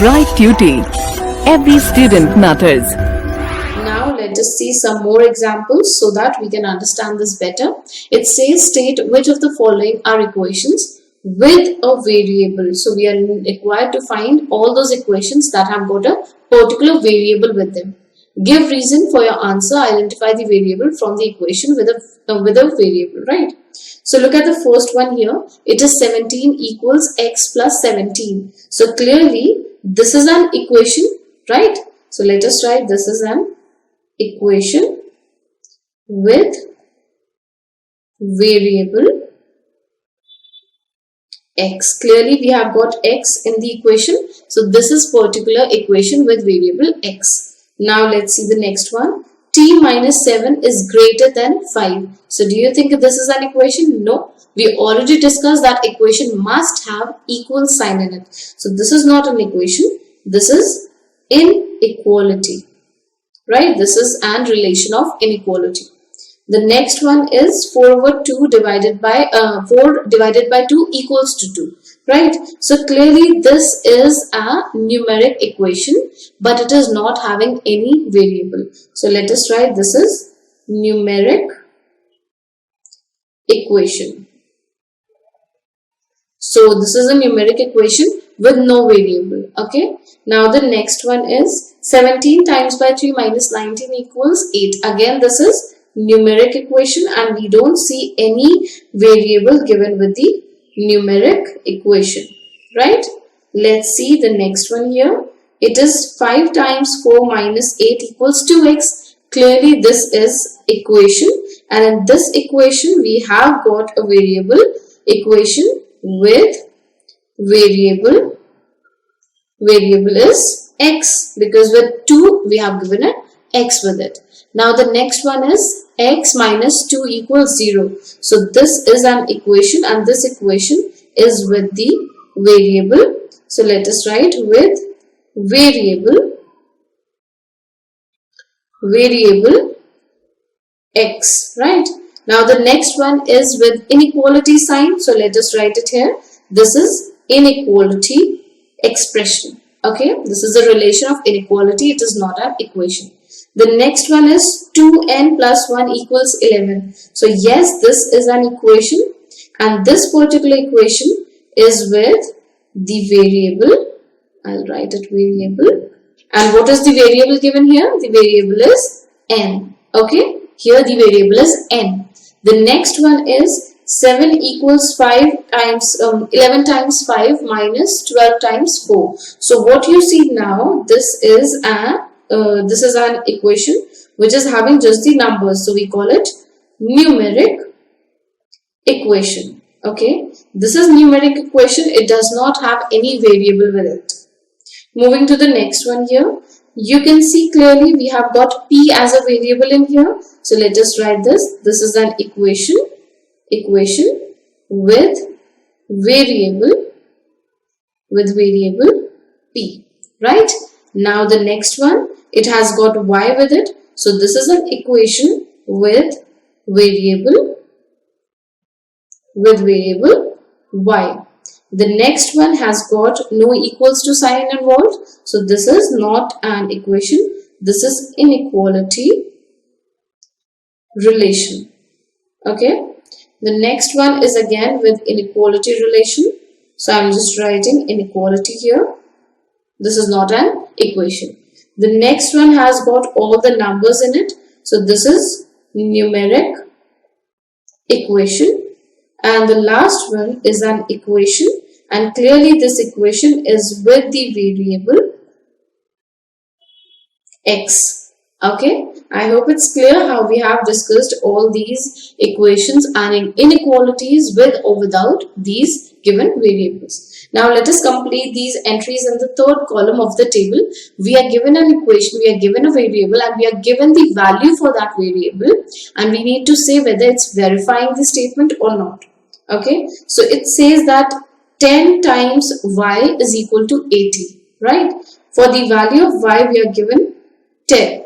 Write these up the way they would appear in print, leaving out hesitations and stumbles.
Bright Tuty. Every student matters. Now let us see some more examples so that we can understand this better. It says state which of the following are equations with a variable. So we are required to find all those equations that have got a particular variable with them. Give reason for your answer. Identify the variable from the equation with a variable, right? So look at the first one here. It is 17 equals x plus 17. So clearly this is an equation, right? So let us write this is an equation with variable x. Clearly we have got x in the equation. So this is particular equation with variable x. Now let's see the next one. T minus 7 is greater than 5. So do you think this is an equation? No. We already discussed that equation must have equal sign in it. So this is not an equation. This is inequality. Right? This is an relation of inequality. The next one is 4 over 2 divided by 4 divided by 2 equals to 2. Right? So clearly this is a numeric equation, but it is not having any variable. So let us write this is numeric equation. So this is a numeric equation with no variable. Okay. Now the next one is 17 times by 3 minus 19 equals 8. Again this is numeric equation and we don't see any variable given with the numeric equation, right? Let's see the next one here. It is 5 times 4 minus 8 equals 2x. Clearly this is equation, and in this equation we have got a variable equation with variable is x, because with 2 we have given an x with it. Now the next one is x minus 2 equals 0. So this is an equation and this equation is with the variable. So let us write with variable x, right? Now the next one is with inequality sign. So let us write it here. This is inequality expression. Okay, this is a relation of inequality. It is not an equation. The next one is 2n plus 1 equals 11. So yes, this is an equation and this particular equation is with the variable. I'll write it variable. And what is the variable given here? The variable is n. Okay, here the variable is n. The next one is 7 equals 5 times 11 times 5 minus 12 times 4. So what you see now, this is an equation which is having just the numbers. So we call it numeric equation. Okay, this is numeric equation. It does not have any variable with it. Moving to the next one here, you can see clearly we have got p as a variable in here. So let us write this. This is an equation with variable p, right? Now the next one, it has got y with it. So this is an equation with variable y. The next one has got no equals to sign involved. So this is not an equation. This is inequality relation. Okay. The next one is again with inequality relation. So I'm just writing inequality here. This is not an equation. The next one has got all the numbers in it. So this is numeric equation. And the last one is an equation. And clearly this equation is with the variable x. Okay. I hope it's clear how we have discussed all these equations and inequalities with or without these given variables. Now let us complete these entries in the third column of the table. We are given an equation, we are given a variable and we are given the value for that variable and we need to say whether it's verifying the statement or not. Okay, so it says that 10 times y is equal to 80, right? For the value of y we are given 10.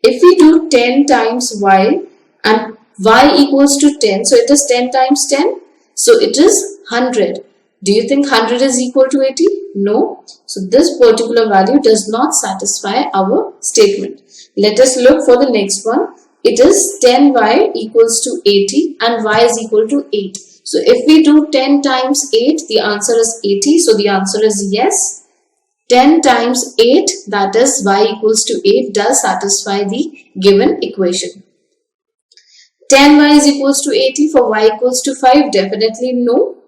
If we do 10 times y and y equals to 10, so it is 10 times 10, so it is 100. Do you think 100 is equal to 80? No. So this particular value does not satisfy our statement. Let us look for the next one. It is 10y equals to 80 and y is equal to 8. So if we do 10 times 8, the answer is 80. So the answer is yes. 10 times 8, that is y equals to 8, does satisfy the given equation. 10y is equals to 80 for y equals to 5, definitely no.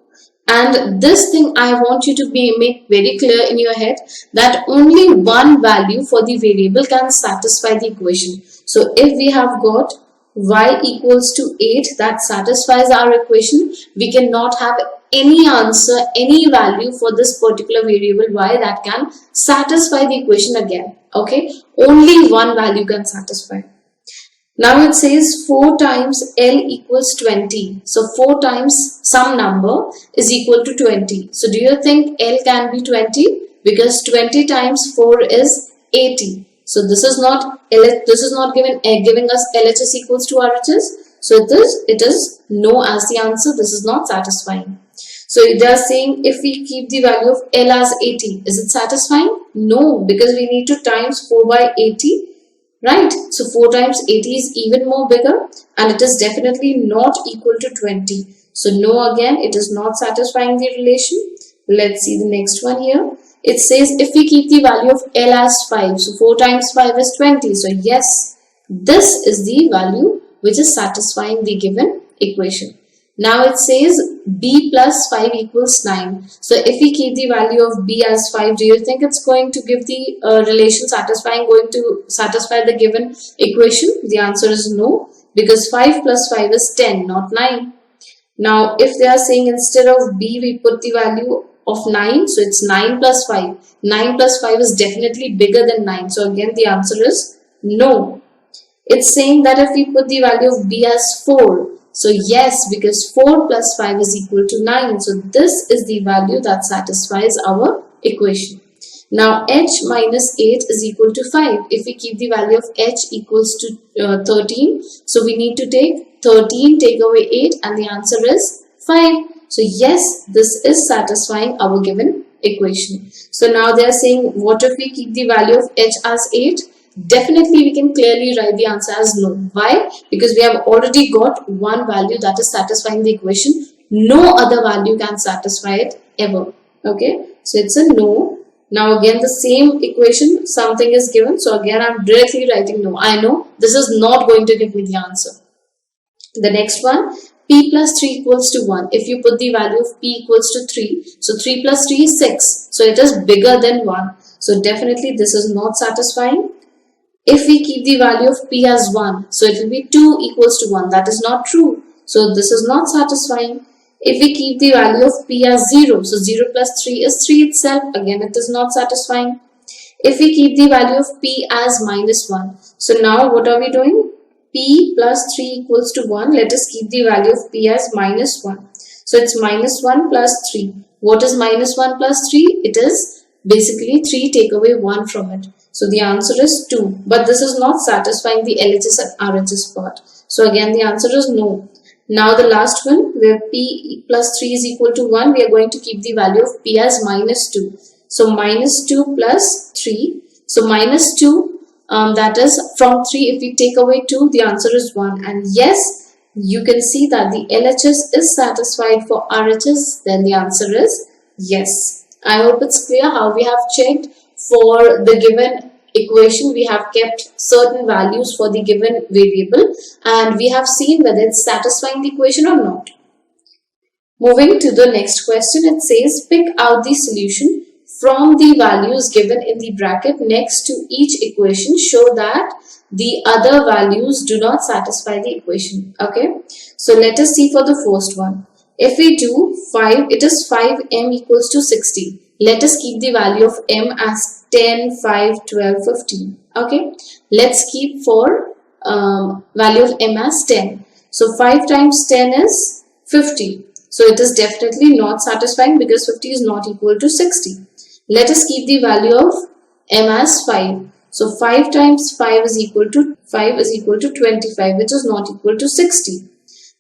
And this thing I want you to make very clear in your head, that only one value for the variable can satisfy the equation. So if we have got y equals to 8 that satisfies our equation, we cannot have any answer, any value for this particular variable y that can satisfy the equation again. Okay, only one value can satisfy. Now it says 4 times L equals 20. So 4 times some number is equal to 20. So do you think L can be 20? Because 20 times 4 is 80. So this is not giving us LHS equals to RHS. So it is no as the answer. This is not satisfying. So they are saying if we keep the value of L as 80, is it satisfying? No, because we need to times 4 by 80. Right, so 4 times 80 is even more bigger and it is definitely not equal to 20. So no, again, it is not satisfying the relation. Let's see the next one here. It says if we keep the value of L as 5, so 4 times 5 is 20. So yes, this is the value which is satisfying the given equation. Now it says b plus 5 equals 9. So if we keep the value of b as 5, do you think it's going to give the relation going to satisfy the given equation? The answer is no, because 5 plus 5 is 10, not 9. Now if they are saying instead of b we put the value of 9, so it's 9 plus 5. 9 plus 5 is definitely bigger than 9. So again the answer is no. It's saying that if we put the value of b as 4, so yes, because 4 plus 5 is equal to 9. So this is the value that satisfies our equation. Now h minus 8 is equal to 5. If we keep the value of h equals to 13, so we need to take 13, take away 8 and the answer is 5. So yes, this is satisfying our given equation. So now they are saying what if we keep the value of h as 8? Definitely we can clearly write the answer as no. Why? Because we have already got one value that is satisfying the equation. No other value can satisfy it ever. Okay, so it's a no. Now again the same equation, something is given. So again I'm directly writing no. I know this is not going to give me the answer. The next one, p plus 3 equals to 1. If you put the value of p equals to 3, so 3 plus 3 is 6. So it is bigger than 1. So definitely this is not satisfying. If we keep the value of p as 1, so it will be 2 equals to 1. That is not true. So this is not satisfying. If we keep the value of p as 0, so 0 plus 3 is 3 itself. Again, it is not satisfying. If we keep the value of p as minus 1, so now what are we doing? P plus 3 equals to 1. Let us keep the value of p as minus 1. So it's minus 1 plus 3. What is minus 1 plus 3? It is basically 3 take away 1 from it. So the answer is 2. But this is not satisfying the LHS and RHS part. So again the answer is no. Now the last one, where p plus 3 is equal to 1, we are going to keep the value of p as minus 2. So minus 2 plus 3. So minus 2, that is from 3, if we take away 2, the answer is 1. And yes, you can see that the LHS is satisfied for RHS, then the answer is yes. I hope it's clear how we have checked for the given equation. We have kept certain values for the given variable and we have seen whether it's satisfying the equation or not. Moving to the next question, it says pick out the solution from the values given in the bracket next to each equation. Show that the other values do not satisfy the equation. Okay, so let us see for the first one. If we do 5, it is 5m equals to 60. Let us keep the value of m as 10, 5, 12, 15. Okay, let's keep for value of m as 10. So 5 times 10 is 50. So it is definitely not satisfying because 50 is not equal to 60. Let us keep the value of m as 5. So 5 times 5 is equal to 25, which is not equal to 60.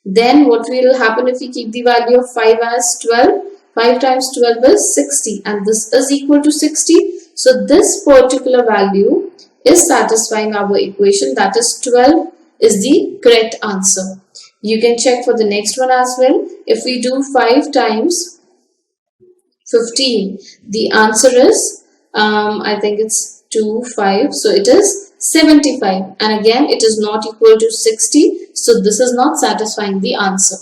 Then what will happen if we keep the value of 5 as 12? 5 times 12 is 60 and this is equal to 60. So this particular value is satisfying our equation, that is 12 is the correct answer. You can check for the next one as well. If we do 5 times 15, the answer is I think it's 2, 5, so it is 75 and again it is not equal to 60, so this is not satisfying the answer.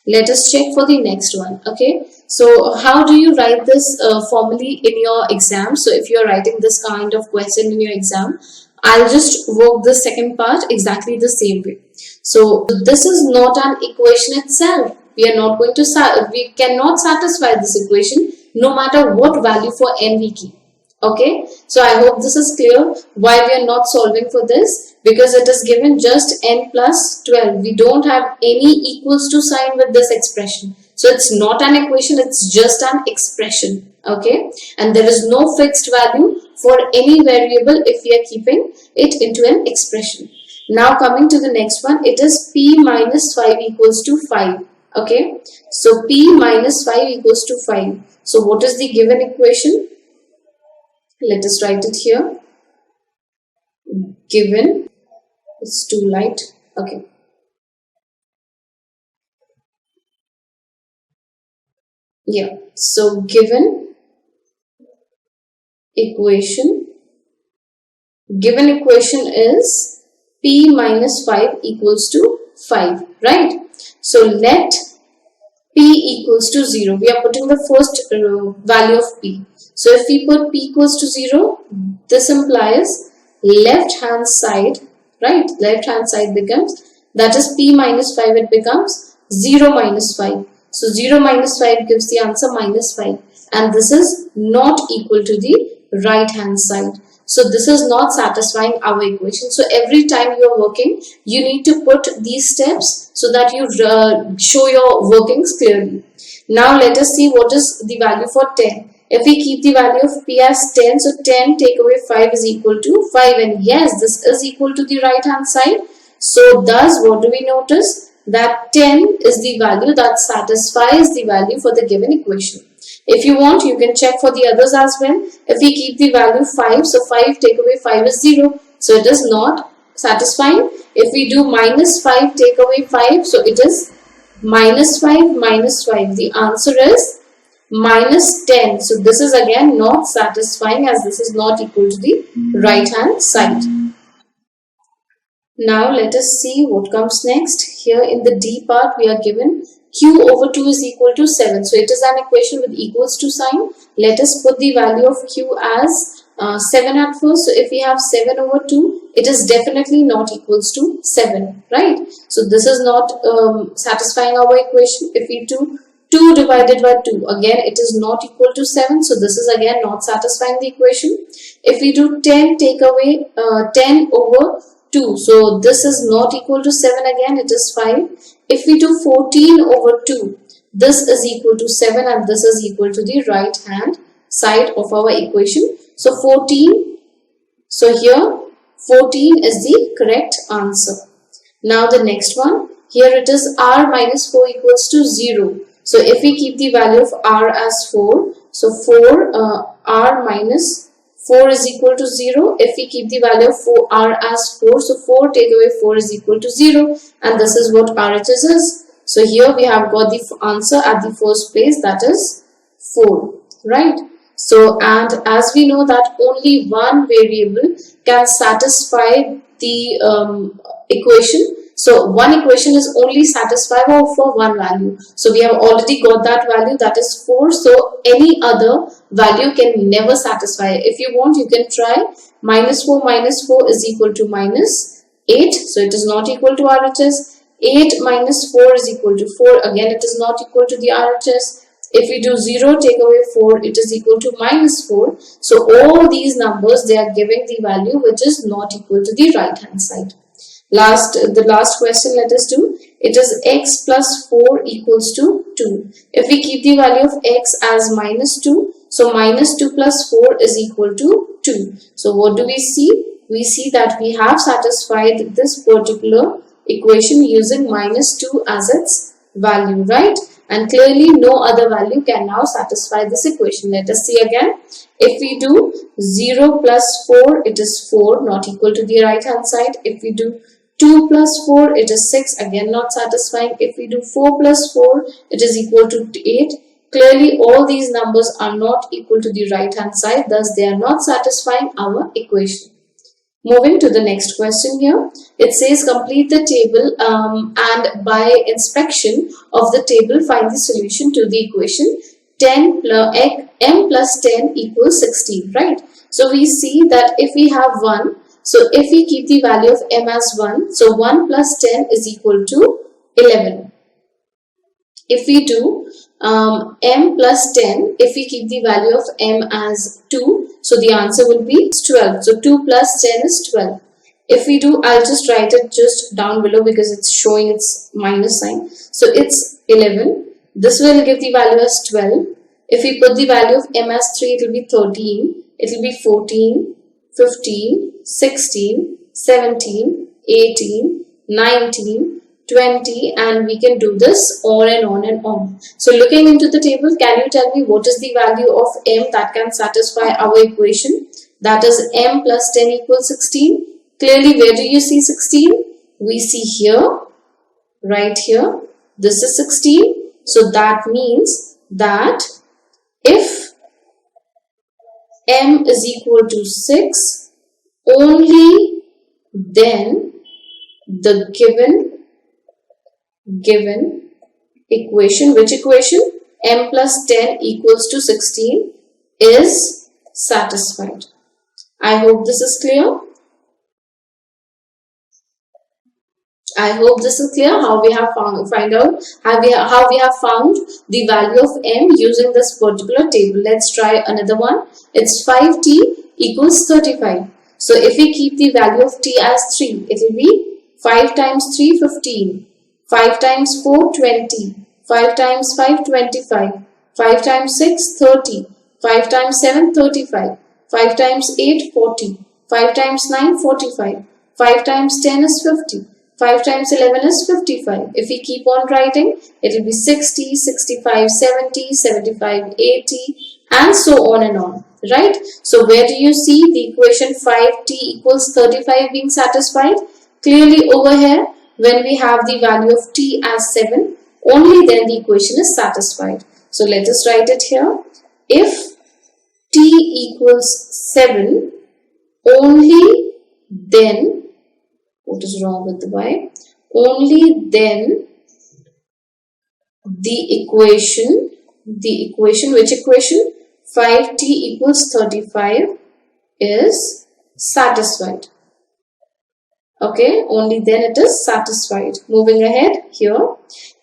Let us check for the next one. Okay, so how do you write this formally in your exam? So if you are writing this kind of question in your exam, I'll just work the second part exactly the same way. So this is not an equation itself. We are not going to we cannot satisfy this equation no matter what value for n we keep. Okay, so I hope this is clear why we are not solving for this, because it is given just n plus 12. We don't have any equals to sign with this expression. So it's not an equation, it's just an expression. Okay, and there is no fixed value for any variable if we are keeping it into an expression. Now coming to the next one, it is p minus 5 equals to 5. Okay, so p minus 5 equals to 5. So what is the given equation? Let us write it here. Given, it's too light. Okay. Yeah, so given equation is p minus 5 equals to 5, right? So let p equals to 0. We are putting the first value of p. So if we put p equals to 0, this implies left hand side, right? Left hand side becomes, that is p minus 5, it becomes 0 minus 5. So 0 minus 5 gives the answer minus 5, and this is not equal to the right hand side. So this is not satisfying our equation. So every time you are working, you need to put these steps so that you show your workings clearly. Now let us see what is the value for 10. If we keep the value of p as 10, so 10 take away 5 is equal to 5, and yes, this is equal to the right hand side. So thus what do we notice? That 10 is the value that satisfies the value for the given equation. If you want, you can check for the others as well. If we keep the value 5, so 5 take away 5 is 0. So it is not satisfying. If we do minus 5 take away 5, so it is minus 5 minus 5. The answer is minus 10. So this is again not satisfying, as this is not equal to the right hand side. Now let us see what comes next. Here in the D part, we are given q over 2 is equal to 7. So it is an equation with equals to sign. Let us put the value of q as 7 at first. So if we have 7 over 2, it is definitely not equals to 7, right? So this is not satisfying our equation. If we do 2 divided by 2, again it is not equal to 7. So this is again not satisfying the equation. If we do 10 take away 10 over 2, so this is not equal to 7, again it is 5. If we do 14 over 2, this is equal to 7, and this is equal to the right hand side of our equation. So 14, so here 14 is the correct answer. Now the next one, here it is r minus 4 equals to 0. So if we keep the value of r as 4, so 4 r minus 4 is equal to 0. If we keep the value of r as 4, so 4 take away 4 is equal to 0, and this is what RHS is. So here we have got the answer at the first place, that is 4, right? So, and as we know that only one variable can satisfy the equation. So one equation is only satisfiable for one value. So we have already got that value, that is 4. So any other value can never satisfy. If you want, you can try minus 4 is equal to minus 8. So it is not equal to RHS. 8 minus 4 is equal to 4. Again, it is not equal to the RHS. If we do 0 take away 4, it is equal to minus 4. So all these numbers, they are giving the value which is not equal to the right hand side. The last question let us do. It is x plus 4 equals to 2. If we keep the value of x as minus 2, so minus 2 plus 4 is equal to 2. So what do we see? We see that we have satisfied this particular equation using minus 2 as its value, right? and clearly no other value can now satisfy this equation. Let us see again. If we do 0 plus 4, it is 4, not equal to the right hand side. If we do 2 plus 4, it is 6, again not satisfying. If we do 4 plus 4, it is equal to 8. Clearly all these numbers are not equal to the right hand side, thus they are not satisfying our equation. Moving to the next question here, it says complete the table and by inspection of the table find the solution to the equation 10 plus m plus 10 equals 16, right? So we see that if we have 1, so if we keep the value of m as 1, so 1 plus 10 is equal to 11. If we do m plus 10, if we keep the value of m as 2, so the answer will be 12. So 2 plus 10 is 12. If we do, I'll just write it just down below because it's showing its minus sign. So it's 11. This will give the value as 12. If we put the value of m as 3, it will be 13. It will be 14, 15, 16, 17, 18, 19, 20, and we can do this on and on and on. So looking into the table, can you tell me what is the value of m that can satisfy our equation? That is m plus 10 equals 16. Clearly, where do you see 16? We see here, right here. This is 16. So that means that if m is equal to 6, only then the given equation, which equation? M plus 10 equals to 16 is satisfied. I hope this is clear. I hope this is clear how we have found how we have found the value of m using this particular table. Let's try another one. It's 5t equals 35. So if we keep the value of t as 3, it will be 5 times 3, 15. 5 times 4, 20. 5 times 5, 25. 5 times 6, 30. 5 times 7, 35. 5 times 8, 40. 5 times 9, 45. 5 times 10 is 50. 5 times 11 is 55. If we keep on writing, it will be 60, 65, 70, 75, 80, and so on and on. Right? So where do you see the equation 5t equals 35 being satisfied? Clearly over here, when we have the value of t as 7, only then the equation is satisfied. So let us write it here. If t equals 7, only then, what is wrong with the y? Only then the equation, which equation? 5t equals 35 is satisfied. Okay, only then it is satisfied. Moving ahead here,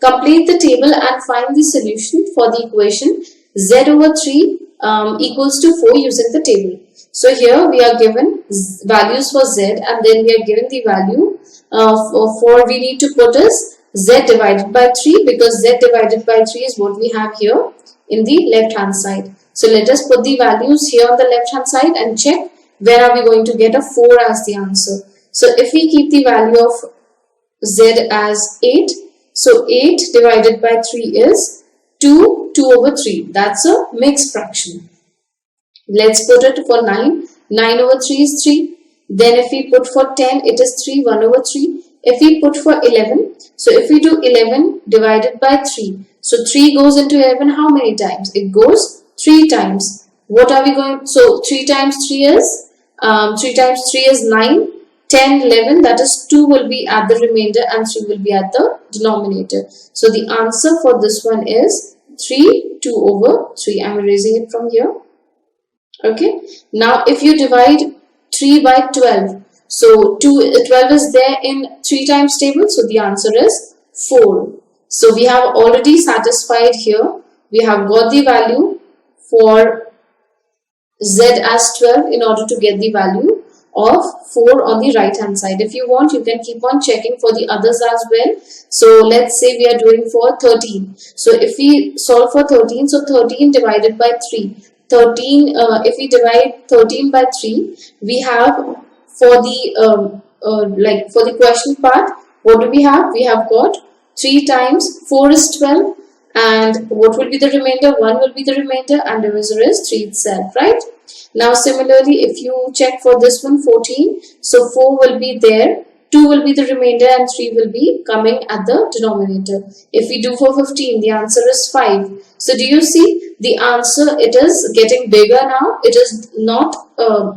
complete the table and find the solution for the equation z over 3 equals to 4 using the table. So here we are given values for z and then we are given the value for we need to put is z divided by 3 because z divided by 3 is what we have here in the left hand side. So let us put the values here on the left hand side and check where are we going to get a 4 as the answer. So if we keep the value of z as 8, so 8 divided by 3 is 2 over 3. That's a mixed fraction. Let's put it for 9. 9 over 3 is 3. Then if we put for 10, it is 3, 1 over 3. If we put for 11, so if we do 11 divided by 3, so 3 goes into 11 how many times? It goes 3 times. What are we going? So 3 times 3 is 9. 10, 11, that is 2 will be at the remainder and 3 will be at the denominator. So the answer for this one is 2 over 3. I am erasing it from here. Okay. Now if you divide 3 by 12, so 12 is there in 3 times table. So the answer is 4. So we have already satisfied here. We have got the value for z as 12 in order to get the value of 4 on the right hand side. If you want, you can keep on checking for the others as well. So let's say we are doing for 13. So if we solve for 13, so 13 divided by 3. 13, if we divide 13 by 3, we have for the for the question part, what do we have? We have got 3 times 4 is 12 and what will be the remainder? 1 will be the remainder, and divisor is 3 itself, right? Now similarly, if you check for this one, 14, so 4 will be there, 2 will be the remainder, and 3 will be coming at the denominator. If we do for 15, the answer is 5. So do you see the answer? It is getting bigger now. It is not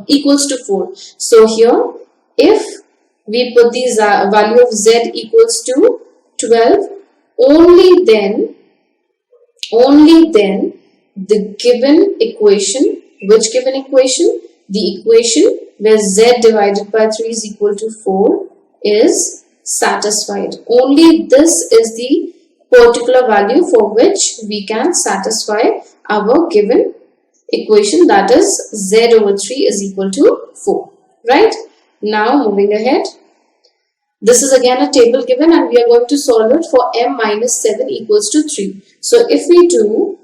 equals to 4. So here, if we put the value of z equals to 12, only then the given equation, which given equation? The equation where z divided by 3 is equal to 4 is satisfied. Only this is the particular value for which we can satisfy our given equation, that is z over 3 is equal to 4, right? Now moving ahead, this is again a table given and we are going to solve it for m minus 7 equals to 3. So if we do,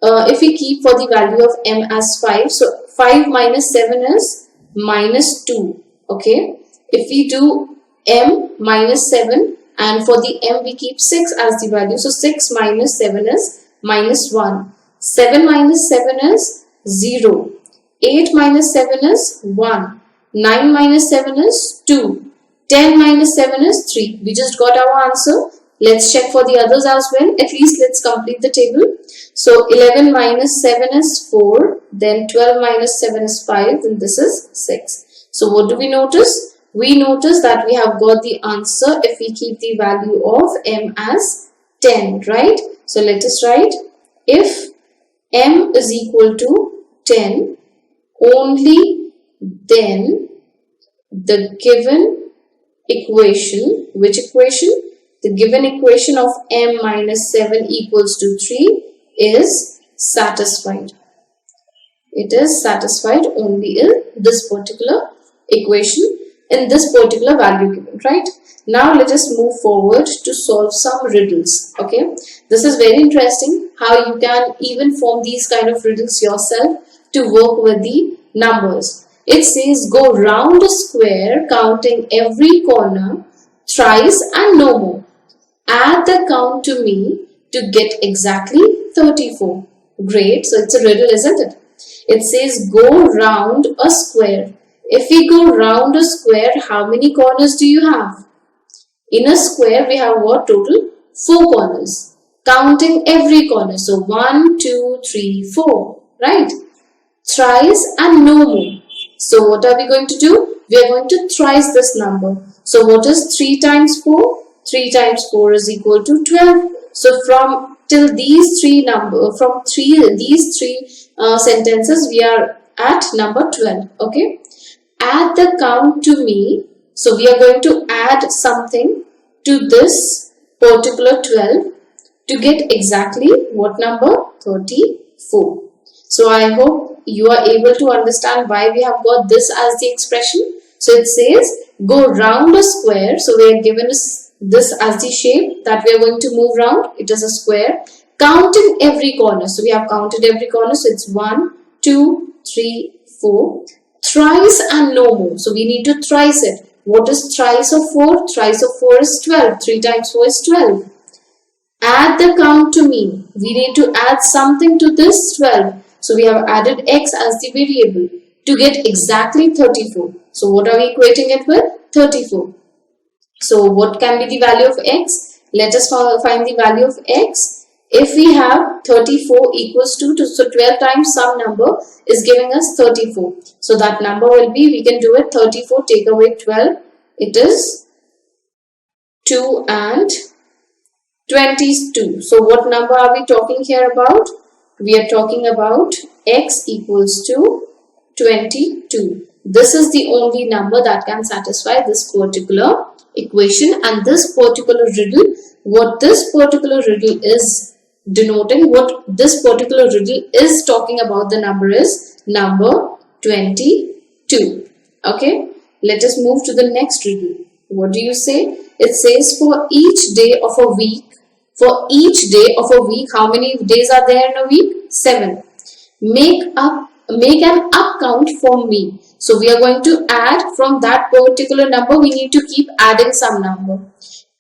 if we keep for the value of m as 5, so 5 minus 7 is minus 2, okay? If we do m minus 7 and for the m we keep 6 as the value, so 6 minus 7 is minus 1, 7 minus 7 is 0, 8 minus 7 is 1, 9 minus 7 is 2, 10 minus 7 is 3. We just got our answer. Let's check for the others as well. At least let's complete the table. So 11 minus 7 is 4. Then 12 minus 7 is 5. And this is 6. So what do we notice? We notice that we have got the answer if we keep the value of m as 10, right? So let us write, if m is equal to 10, only then the given equation, which equation? The given equation of m minus 7 equals to 3 is satisfied. It is satisfied only in this particular equation, in this particular value given, right? Now let us move forward to solve some riddles, okay? This is very interesting how you can even form these kind of riddles yourself to work with the numbers. It says, go round a square counting every corner thrice and no more. Add the count to me to get exactly 34. Great. So it's a riddle, isn't it? It says, go round a square. If we go round a square, how many corners do you have? In a square, we have what total? 4 corners. Counting every corner. So 1, 2, 3, 4. Right? Thrice and no more. So what are we going to do? We are going to thrice this number. So what is 3 times 4? 3 times 4 is equal to 12. So from till these three sentences, we are at number 12. Okay. Add the count to me. So we are going to add something to this particular 12 to get exactly what number? 34. So I hope you are able to understand why we have got this as the expression. So it says, go round a square. So we are given this as the shape that we are going to move round. It is a square. Counting every corner. So we have counted every corner. So it's 1, 2, 3, 4. Thrice and no more. So we need to thrice it. What is thrice of 4? Thrice of 4 is 12. 3 times 4 is 12. Add the count to me. We need to add something to this 12. So we have added x as the variable to get exactly 34. So what are we equating it with? 34. So what can be the value of x? Let us find the value of x. If we have 34 equals to, so 12 times some number is giving us 34. So that number will be, we can do it 34, take away 12. It is 2 and 22. So what number are we talking here about? We are talking about x equals to 22. This is the only number that can satisfy this particular equation and this particular riddle. What this particular riddle is denoting, what this particular riddle is talking about, the number is number 22. Okay, let us move to the next riddle. What do you say? It says, for each day of a week, how many days are there in a week? 7. Make an up count for me. So we are going to add from that particular number. We need to keep adding some number.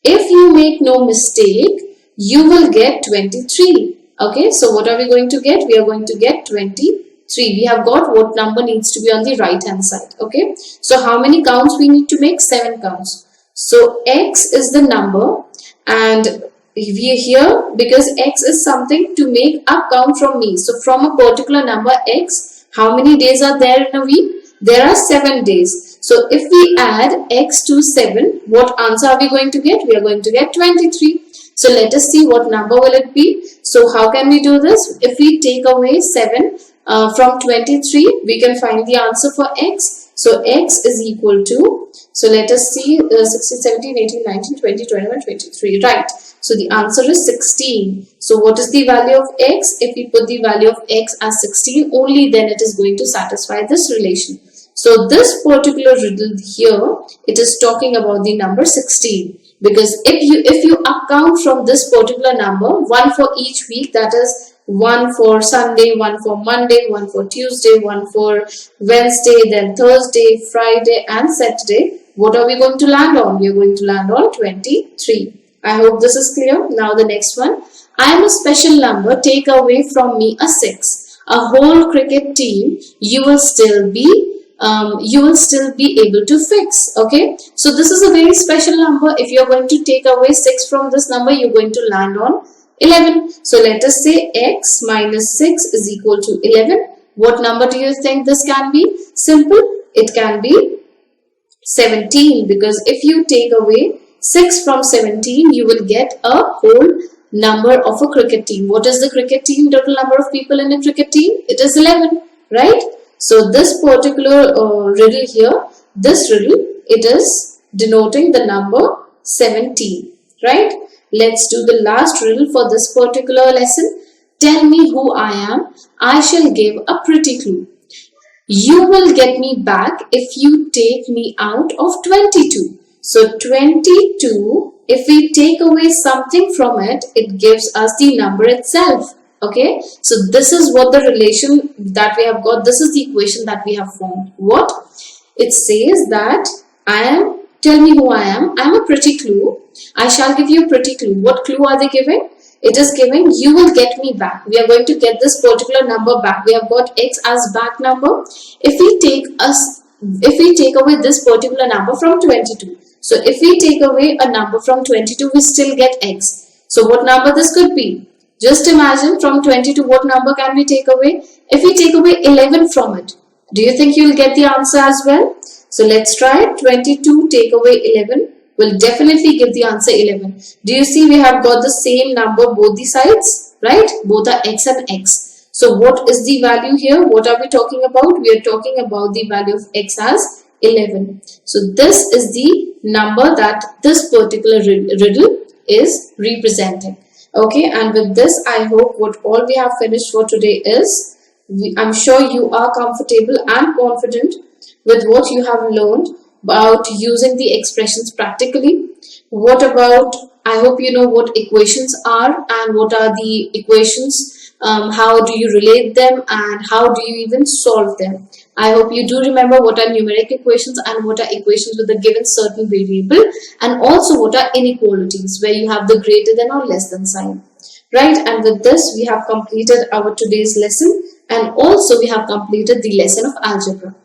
If you make no mistake, you will get 23. Okay, so what are we going to get? We are going to get 23. We have got what number needs to be on the right hand side. Okay, so how many counts we need to make? 7 counts. So x is the number, and we are here because x is something to make a count from me. So from a particular number x, how many days are there in a week? There are 7 days. So if we add x to 7, what answer are we going to get? We are going to get 23. So let us see what number will it be. So how can we do this? If we take away 7 from 23, we can find the answer for x. So x is equal to, so let us see, 16, 17, 18, 19, 20, 21, 23. Right. So the answer is 16. So what is the value of x? If we put the value of x as 16, only then it is going to satisfy this relation. So this particular riddle here, it is talking about the number 16. Because if you account from this particular number, one for each week, that is one for Sunday, one for Monday, one for Tuesday, one for Wednesday, then Thursday, Friday and Saturday, what are we going to land on? We are going to land on 23. I hope this is clear. Now the next one. I am a special number, take away from me a 6. A whole cricket team, you will still be able to fix. Okay, so this is a very special number. If you are going to take away 6 from this number, you're going to land on 11. So let us say x minus 6 is equal to 11. What number do you think this can be? Simple, it can be 17, because if you take away 6 from 17, you will get a whole number of a cricket team. What is the cricket team? Total number of people in a cricket team? It is 11, right? So this particular riddle here, this riddle, it is denoting the number 17, right? Let's do the last riddle for this particular lesson. Tell me who I am, I shall give a pretty clue. You will get me back if you take me out of 22. So 22, if we take away something from it, it gives us the number itself. Okay, so this is what the relation that we have got. This is the equation that we have formed. What? It says that tell me who I am a pretty clue. I shall give you a pretty clue. What clue are they giving? It is giving you will get me back. We are going to get this particular number back. We have got x as back number. If we take away this particular number from 22. So if we take away a number from 22, we still get x. So what number this could be? Just imagine from 22, what number can we take away? If we take away 11 from it, do you think you'll get the answer as well? So let's try it. 22 take away 11 will definitely give the answer 11. Do you see we have got the same number both the sides, right? Both are x and x. So what is the value here? What are we talking about? We are talking about the value of x as 11. So this is the number that this particular riddle is representing. Okay, and with this, I hope what all we have finished for today is, I'm sure you are comfortable and confident with what you have learned about using the expressions practically. What about, I hope you know what equations are and what are the equations, how do you relate them and how do you even solve them. I hope you do remember what are numeric equations and what are equations with a given certain variable, and also what are inequalities where you have the greater than or less than sign. Right, and with this we have completed our today's lesson, and also we have completed the lesson of algebra.